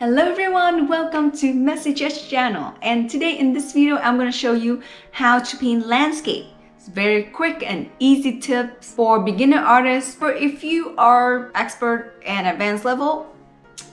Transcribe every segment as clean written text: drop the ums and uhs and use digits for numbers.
Hello everyone, welcome to Messages channel, and today in this video I'm going to show you how to paint landscape. It's very quick and easy tips for beginner artists. For if you are expert and advanced level,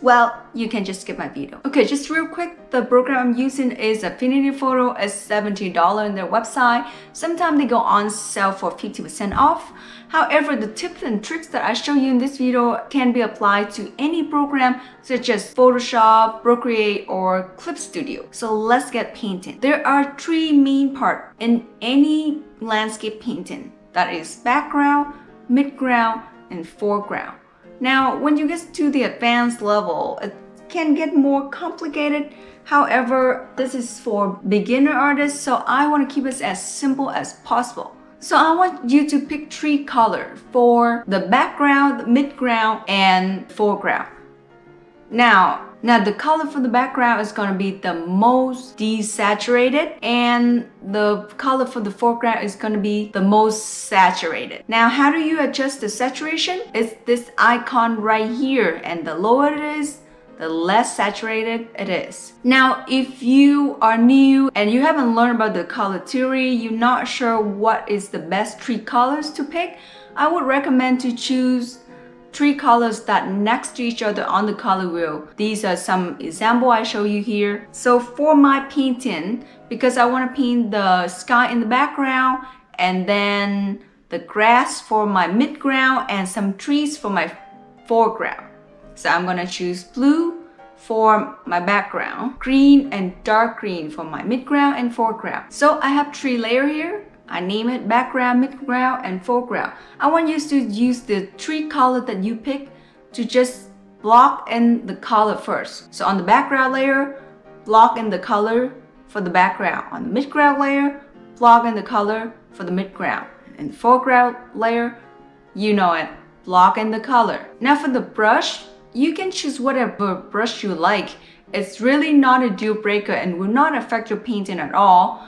well, you can just skip my video. Okay, just real quick, the program I'm using is Affinity Photo. It's $70 on their website. Sometimes they go on sale for 50% off. However, the tips and tricks that I show you in this video can be applied to any program such as Photoshop, Procreate, or Clip Studio. So let's get painting. There are three main parts in any landscape painting. That is background, midground, and foreground. Now, when you get to the advanced level, it can get more complicated. However, this is for beginner artists, so I want to keep it as simple as possible. So I want you to pick three colors for the background, the midground, and foreground. Now the color for the background is going to be the most desaturated, and the color for the foreground is going to be the most saturated. Now, how do you adjust the saturation? It's this icon right here, and the lower it is, the less saturated it is. Now, if you are new and you haven't learned about the color theory, you're not sure what is the best three colors to pick, I would recommend to choose three colors that next to each other on the color wheel. These are some example I show you here. So for my painting, because I want to paint the sky in the background and then the grass for my midground and some trees for my foreground. So I'm gonna choose blue for my background, green and dark green for my midground and foreground. So I have three layers here. I name it background, midground, and foreground. I want you to use the three colors that you pick to just block in the color first. So on the background layer, block in the color for the background. On the midground layer, block in the color for the midground. And the foreground layer, you know it, block in the color. Now for the brush, you can choose whatever brush you like. It's really not a deal breaker and will not affect your painting at all.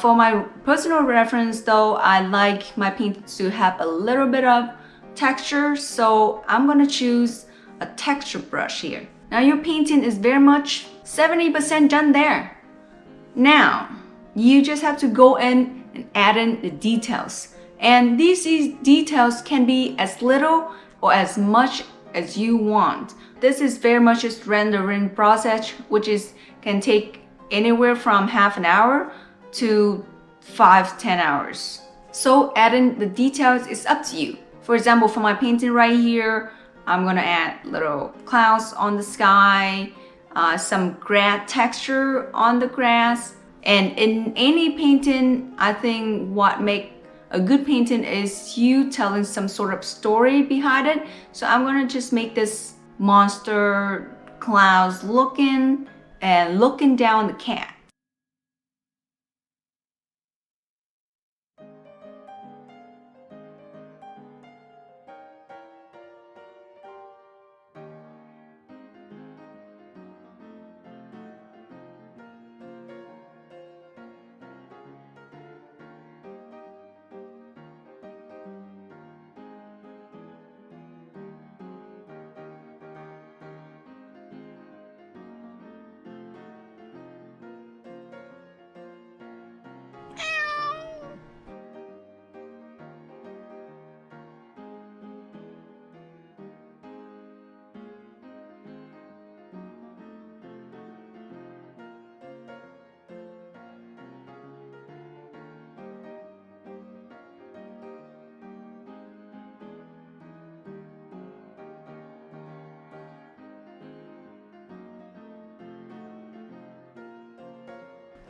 For my personal reference though, I like my paintings to have a little bit of texture, so I'm gonna choose a texture brush here. Now your painting is very much 70% done there. Now, you just have to go in and add in the details. And these details can be as little or as much as you want. This is very much just rendering process, which can take anywhere from half an hour to 5-10 hours. So adding the details is up to you. For example, for my painting right here, I'm gonna add little clouds on the sky, some grass texture on the grass. And in any painting, I think what makes a good painting is you telling some sort of story behind it. So I'm gonna just make this monster clouds looking down the cat.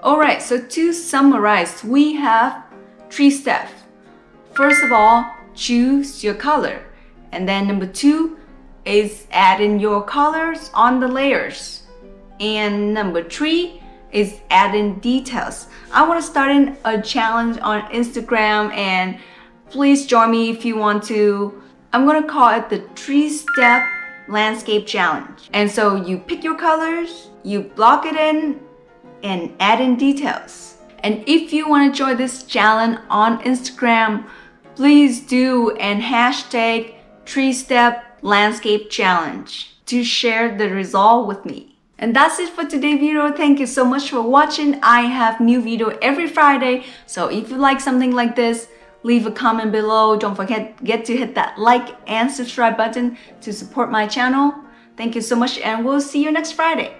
Alright, so to summarize, we have three steps. First of all, choose your color. And then number two is add in your colors on the layers. And number three is add in details. I want to start in a challenge on Instagram, and please join me if you want to. I'm going to call it the 3-step landscape challenge. And so you pick your colors, you block it in, and add in details. And if you want to join this challenge on Instagram, please do and hashtag 3-step landscape challenge to share the result with me. And that's it for today's video. Thank you so much for watching. I have new video every Friday. So if you like something like this, leave a comment below. Don't forget to hit that like and subscribe button to support my channel. Thank you so much and we'll see you next Friday.